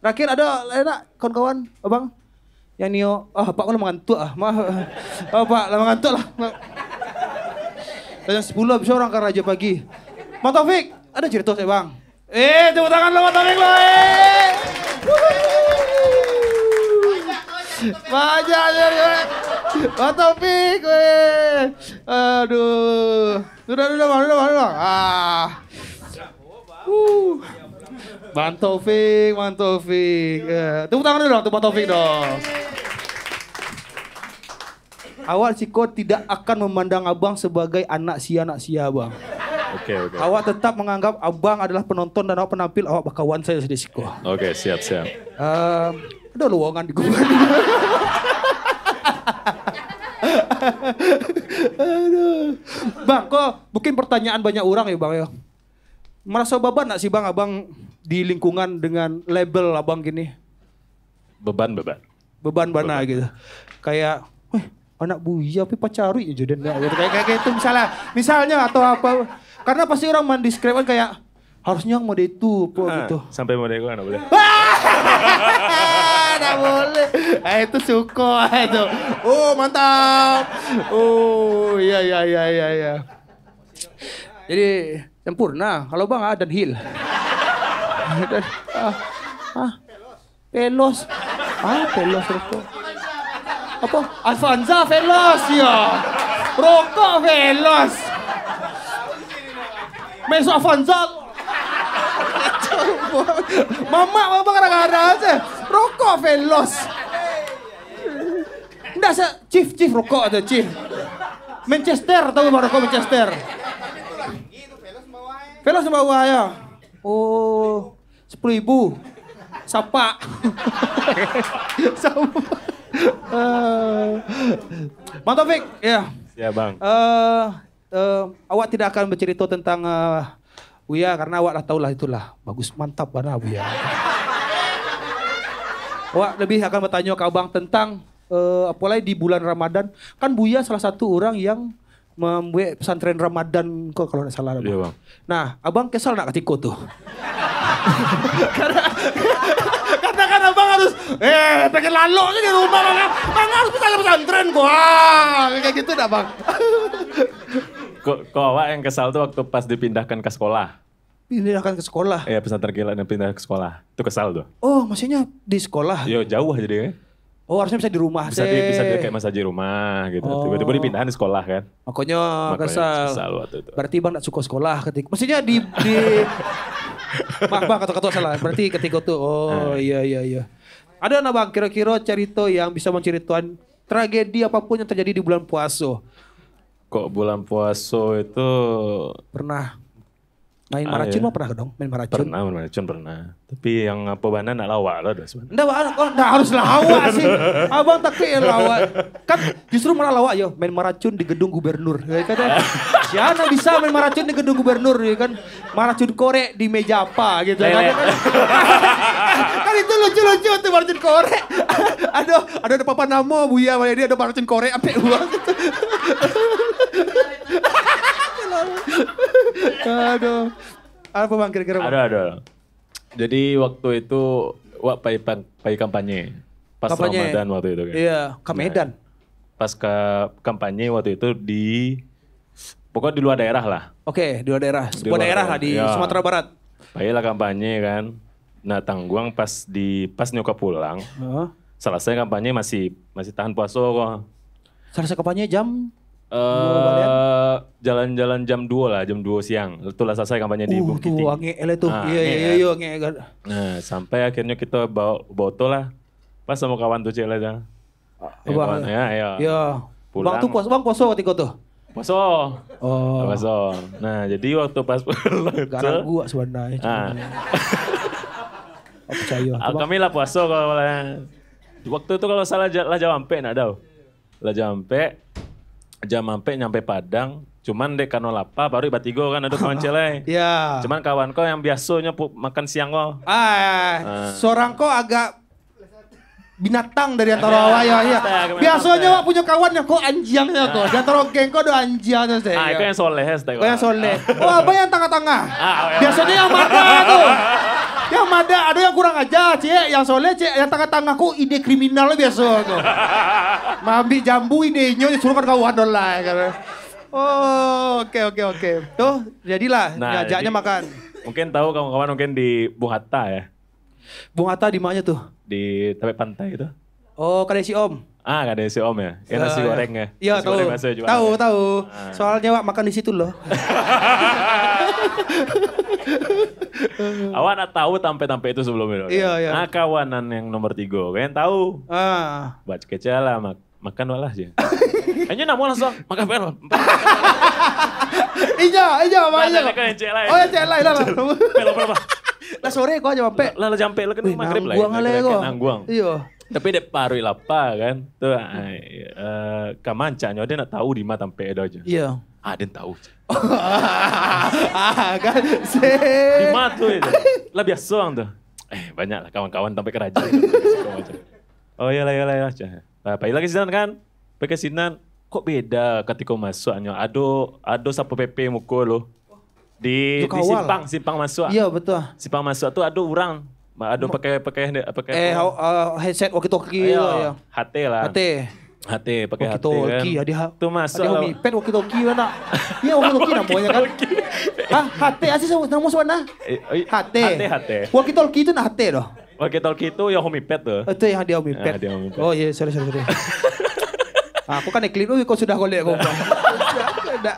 Terakhir ada enak kawan-kawan, abang. Yang Nio, Pak kan mengantuk maaf. Pak lama ngantuk lah. Jam 10 habis orang ke Raja Pagi. Bang Taufik, ada cerita saya bang. Tepuk tangan lo Bang Taufik lo. Banyak ya. Bang Taufik. Aduh. Sudah bang. Bang Taufik. Tepuk tangan dulu dong, Bang Taufik dong. Awak Ciko tidak akan memandang abang sebagai anak sia bang. Oke. Awak tetap menganggap abang adalah penonton dan awak penampil, awak bakawan saya sedih Ciko. Oke, siap. Ada lowongan di gua. Aduh. Bang, kok mungkin pertanyaan banyak orang ya bang ya. Merasa beban gak sih bang abang di lingkungan dengan label abang gini? Beban. Beban mana gitu. Kayak, anak Buya tapi pacari aja dan gitu. Kayak gitu misalnya atau apa. Karena pasti orang mendeskripsikan kayak harusnya mode itu gitu. Sampai mode gue enggak boleh. Enggak boleh. Itu suko itu. Mantap. Iya. Jadi sempurna. Kalau Bang dan Hil. Pelos. Pelos rokok. Apa? Alfanza Velos ya. Rokok Velos. Meso Alfanza. Mama gara-gara aja. Rokok Velos. Enggak Chief rokok ada Chief. Manchester tahu bang rokok Manchester. Velos bawah ya. 10.000. Sapa. Bang Taufik, ya. Ya bang. Awak tidak akan bercerita tentang Buya karena awak lah tahu lah itulah bagus mantap mana Buya. Awak lebih akan bertanya ke abang tentang apalagi di bulan Ramadan kan Buya salah satu orang yang membuat pesantren Ramadan kok kalau tidak salah. Iya bang. Nah abang kesal nak ketika tuh? Karena kan abang harus pengen lalu aja di rumah bang harus bisa pesantren kayak gitu dah bang. Kok awak yang kesal tuh waktu pas dipindahkan ke sekolah? Pindahkan ke sekolah? Iya pesantren kilat yang pindah ke sekolah. Itu kesal tuh? Oh maksudnya di sekolah? Yo jauh aja dia. Oh harusnya bisa di rumah bisa dia kayak masa di rumah gitu. Tiba-tiba dipindahin di sekolah kan. Makanya kesal waktu itu. Berarti bang gak suka sekolah ketika. Maksudnya di bang kata-kata salah. Berarti ketika itu iya. Ada nggak bang kira-kira cerita yang bisa menceritakan tragedi apapun yang terjadi di bulan puasa? Kok bulan puasa itu pernah main maracun mah pernah dong main maracun? Pernah main maracun pernah. Tapi yang apa bana nak lawak lah dah sebenarnya. Nggak harus lawak sih. Abang tapi lawak. Kan justru malah lawak yo main maracun di gedung gubernur. Kan siapa bisa main maracun di gedung gubernur ya kan? Maracun korek di meja apa gitu kan. Kan itu lucu-lucu tuh maracun korek. Ada papa nama Buya dia ada maracun korek sampai uang gitu. Aduh. Apa bang kira-kira? Ada. Jadi waktu itu wak pai kampanye. Pas Ramadan waktu itu kan. Iya, ke Medan. Pas ke kampanye waktu itu pokoknya di luar daerah lah. Oke, di luar daerah. Sebuah daerah lah di Sumatera Barat. Pai lah kampanye kan. Nah tangguang pas nyokap pulang. Selesai kampanye masih tahan puasa kok. Selesai kampanye jam? Jalan-jalan jam 2 lah, jam 2 siang. Itulah selesai kampanye di Bukit Tinggi. Tuh, angel itu. Iya. Nah, sampai akhirnya kita bawa botol lah. Pas sama kawan tuh cewek aja. Iya. Pulang. Bang puasa waktu itu tuh? Puasa. Nah, jadi waktu pas pulang itu. Garang gua sebenarnya. Percaya. Kami lah puasa kalau waktu itu kalau salah lah jampe nak tahu. Lah jampe nyampe Padang, cuman dek kano lapa baru batigo kan ada kawan celai. Iya. Cuman kawan kau yang biasanya makan siang kau. Seorang kau agak binatang dari antara awak ya. Biasanya wak punya kawan yang kau anjingnya kau. Di antara geng kau ada anjingnya sih. Itu yang soleh yang soleh. Apa yang tengah-tengah? Biasanya yang mana tuh? Yang ada yang kurang aja, Cek. Yang soalnya Cek, yang tengah-tengahku ide kriminal biasa tuh. Mambi jambu idenya suruh kan kawan lah. Oh, oke. Tuh, jadilah ngajaknya makan. Mungkin tahu kawan-kawan mungkin di Bung Hatta ya. Bung Hatta di mana tuh? Di tepi pantai itu. Oh, kadang si Om. Ah, ada si Om ya. Ya nasi goreng ya. Iya, Nasi goreng biasa jualan ya. Tahu. Soalnya Wak makan di situ loh. Awak nak tahu tampe-tampe itu sebelumnya. Iya. Nah, kawanan yang nomor 3, kalian tahu. Baca kecil lah, makan walah aja. Hanya namu langsung makan apa? Iya, makanya. Oh, ya cek lain lah. Berapa? Lah sore kok aja sampai. Lah jampe lah kan maghrib lah. Nangguang. Iya. Tapi dek parui lapa kan. Tuh kamancanya dia nak tahu di mana tampe aja. Iya. Dia tahu. Kan di mana tuh itu? Lah biasa orang tuh. Banyak lah kawan-kawan sampai kerajaan. Oh iyalah. Apa lagi sinan kan? Pakai sinan. Kok beda ketika masuknya? Ado sapu PP mukul lo. Di simpang masuk. Iya betul. Simpang masuk tuh ada orang. Ada pakai headset walkie-talkie. Iya. HT lah. HT pakai HT kan. Tuh masuk. Ada homipad walkie-talkie mana? Iya walkie-talkie namanya kan. HT asli nama mana? HT. Walkie-talkie itu HT loh. Walkie-talkie itu yang homipad tuh. Itu yang dia homipad. Oh iya, sorry. Aku kan iklim, kau sudah golek kau.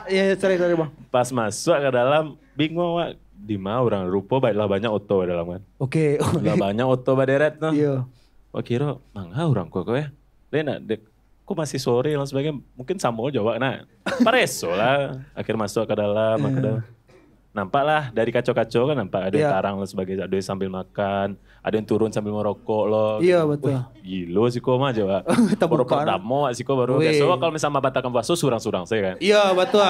Ya, sorry bang. Pas masuk ke dalam, bingung wak. Di mana orang rupa baiklah banyak oto di dalam kan. Oke. Lah banyak oto baderet no. Iya. Wak kira, mangga orang kok ya. Lena, kok masih sore dan sebagainya. Mungkin sama jawab nah. Pareso lah. Akhir masuk ke dalam. Nampak lah dari kacau-kacau kan nampak ada yang tarang dan sebagainya. Ada yang sambil makan, ada yang turun sambil merokok loh. Iya betul. Gilo sih kok mah coba. Baru damo sih kok baru. Biasa kalau misalnya batakan puasa surang-surang saya kan. Iya betul.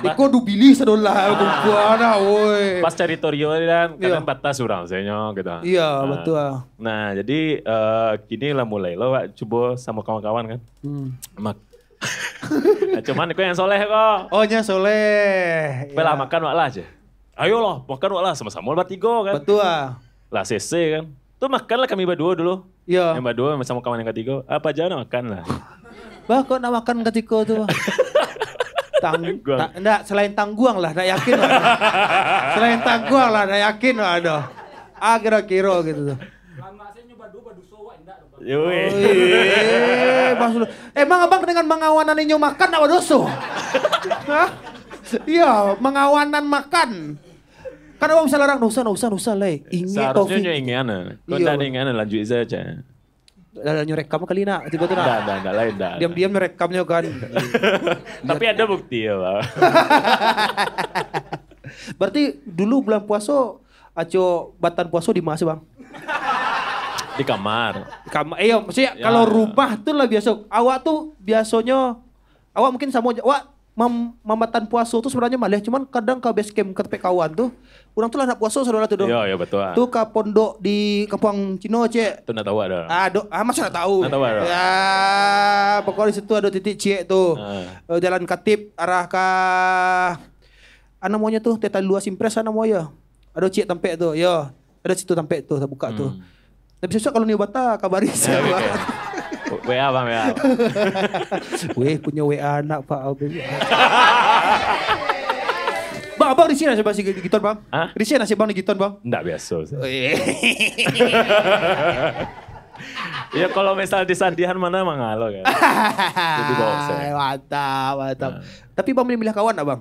Iko dubili sedolah kuana woi. Pas teritorial kan kadang batas surang saya gitu. Iya betul. Nah jadi kini lah mulai lo coba sama kawan-kawan kan. Cuman aku yang soleh kok. Oh nya soleh. Bela makan wak lah aja. Ayo loh makan wak lah sama-sama bertiga kan. Betul. Lah CC kan. Tuh makan lah kami berdua dulu. Iya. Yang berdua sama kawan yang ketiga. Apa aja nak makan lah. Bah kok nak makan ketika tuh. Enggak, selain tangguang lah, nak yakin lah. Selain tangguang lah, nak yakin lah ada. Kira-kira gitu tuh. Emang abang dengan mengawanan inyo makan apa doso? Iya, mengawanan makan. Kan abang bisa larang nusa lah. Seharusnya ingin kau tidak ada ingin lanjut saja. Ada nyerekam kali nak, tiba-tiba. Tidak lain. Diam-diam nyerekamnya kan. Tapi ada bukti ya Pak. Berarti dulu bulan puasa, aco batan puasa di mana sih bang? Di kamar. Iya, maksudnya kalau rumah tuh lah biasa. Awak tuh biasanya, awak mungkin sama awak mamatan puasa tuh sebenarnya malah. Cuman kadang ke base camp ke tepi kawan tuh, orang tuh lah nak puasa saudara tuh dong. Iya betul. Tuh ke pondok di Kampung Cino Cek. Tuh nak tahu ada. Masa nak tahu? Nak tahu ada. Ya, pokoknya di situ ada titik Cek tuh. Jalan Katip arah ke namanya tuh Teta Luas Impres namanya. Ada Cek tampek tuh. Ya, ada situ tampek tuh, tak buka tuh. Tapi besok kalau nih bata kabari saya. WA bang, WA. Punya WA anak Pak. Bang, abang di sini nasib di gitar bang? Di sini nasib bang di gitar bang? Enggak biasa. Ya kalau misal di sandian mana emang ngalo kan. Jadi bawa saya. Mantap. Tapi bang milih kawan enggak bang?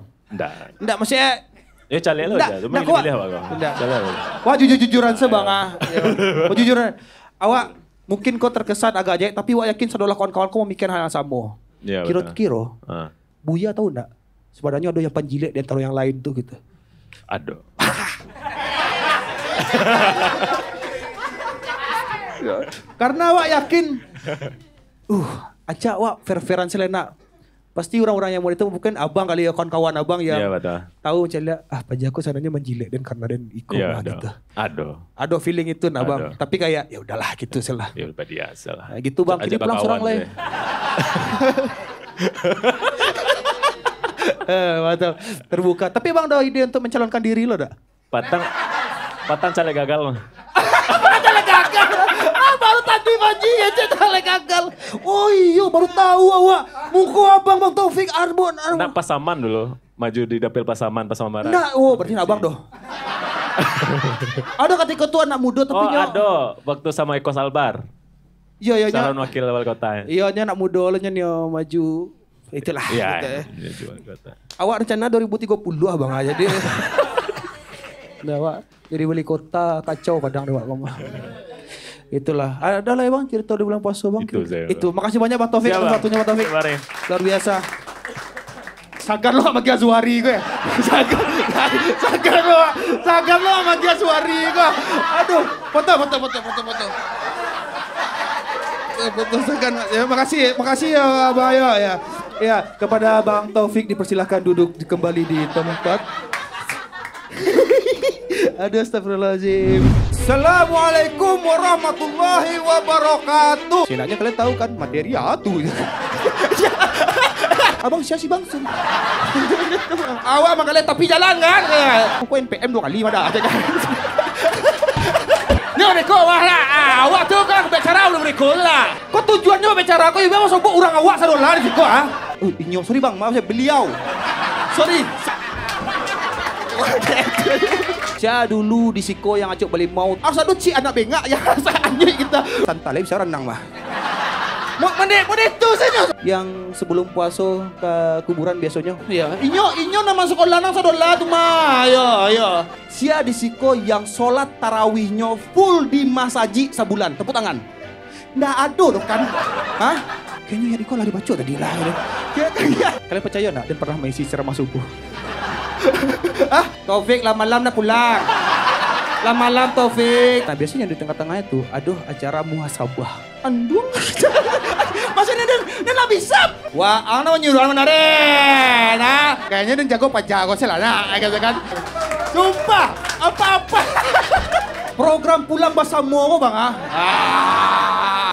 Enggak maksudnya. Ya cale lo aja, cuma pilih apa bang? Wah jujur-jujuran sebang Wah jujuran. Awak mungkin kau terkesan agak ajaib, tapi wak yakin saudara kawan-kawan kau memikirkan hal yang sama. Ya, Kira-kira, Buya tahu enggak? Sebenarnya ada yang panjilet di antara yang lain tuh gitu. Ada. Karena wak yakin, acak wak fair-fairan selena. Pasti orang-orang yang mau itu bukan abang kali ya, kawan-kawan abang yang tahu macam lihat, pajaku sananya menjilat dan karena dan ikut lah gitu. Ada feeling itu nah bang. Tapi kayak ya udahlah gitu salah. Ya udah biasa lah. Nah, gitu bang, kini pulang seorang lah. Mantap, terbuka. Tapi bang ada ide untuk mencalonkan diri lo dak? Patan caleg gagal mah. Caleg gagal. Baru tadi Maji ya caleg gagal. Oh iya baru tahu awak. Muka abang Bang Taufik Arbon. Nak Pasaman dulu. Maju di dapil Pasaman Barat. Nah, berarti abang doh. Ada ketika tuh anak muda tapi ada. Waktu sama Eko Salbar. Iya. Calon wakil wali kota. Iya, anak muda lah nih maju. Itulah. Iya. Gitu. Awak rencana 2030 abang aja deh. Nah, awak jadi wali kota kacau Padang deh kamu. Itulah. Ada lah ya bang cerita di bulan puasa bang. Itu. Makasih banyak Bang Taufik. Satunya Bang Taufik. Luar biasa. Sagar lo sama Gia Suwari gue. Sagar lo sama Gia Suwari gue. Aduh, foto. Foto Sagar. Ya, makasih ya Bang Ayo ya. Ya, kepada Bang Taufik dipersilahkan duduk kembali di tempat. Aduh, astagfirullahaladzim. Assalamualaikum warahmatullahi wabarakatuh. Sinanya kalian tahu kan materi atu. Abang siapa sih bang? Awak emang kalian tapi jalan kan? Aku NPM 2 kali mana aja kan? Ini Riko wah lah. Awak tuh kan bicara belum Riko lah. Kok tujuannya bicara aku? Ibu sobok orang awak sadolah di Riko ah? Inyo sorry bang, maaf saya beliau. Sorry. Saya dulu di Siko yang acuk balik maut. Harus ada cik anak bengak yang saya anjing kita. Santai bisa renang mah. Mana itu saja. Yang sebelum puasa ke kuburan biasanya. Iya. Inyo nama sekolah nang sadola tu mah. Ayo. Sia di Siko yang sholat tarawihnya full di masaji sebulan. Tepuk tangan. Nggak ada dong kan? Hah? Kayaknya ya Diko lari baca tadi lah. Kalian percaya nggak? Dan pernah mengisi ceramah subuh. Taufik lah malam dah pulang. Lah malam Taufik. Nah biasanya di tengah-tengahnya tuh, aduh acara muhasabah. Andung. Maksudnya dia nggak bisa. Wah, ang nyuruh mana deh. Nah, kayaknya dia jago pajago sih lah. Nah, gitu kan. Sumpah, apa-apa. Program pulang bersama kok bang ah.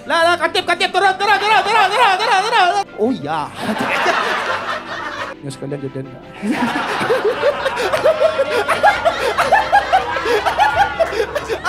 Lah, katip, turun. Oh iya. Ya sekalian jajan.